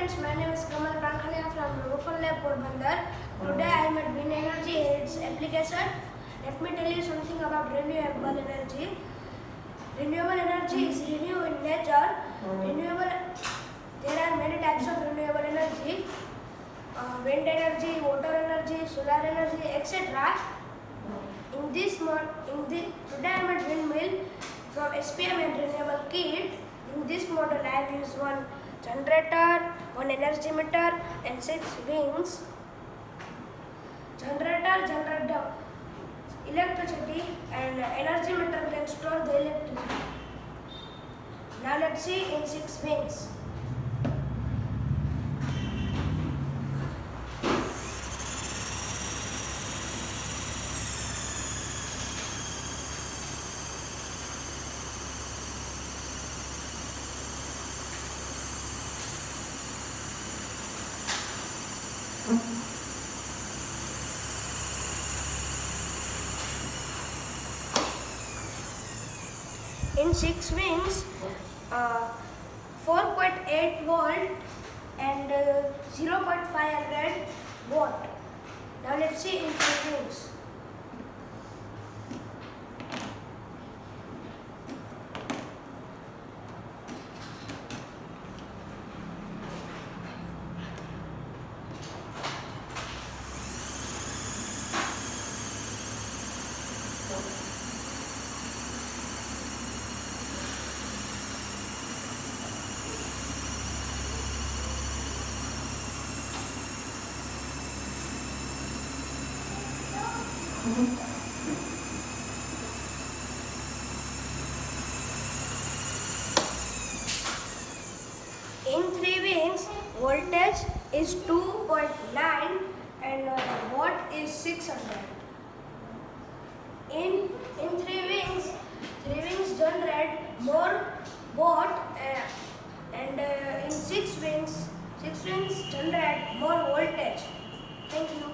friends, my name is Kamal Pankhaniya from RoboFunLab Porbandar. Today I am at wind energy, its application. Let me tell you something about renewable energy. Renewable energy is renewable in nature. There are many types of renewable energy. Wind energy, water energy, solar energy, etc. Today I am at windmill from SPM and renewable kit. In this model I have used one generator, one energy meter and 6 wings. Generator generates the electricity and energy meter can store the electricity. Now let's see in 6 wings. In 6 wings, 4.8 volt and 0.500 watt. Now let's see in 3 wings. In 3 wings, voltage is 2.9 and watt is 600. In 3 wings generate more watt and in 6 wings generate more voltage. Thank you.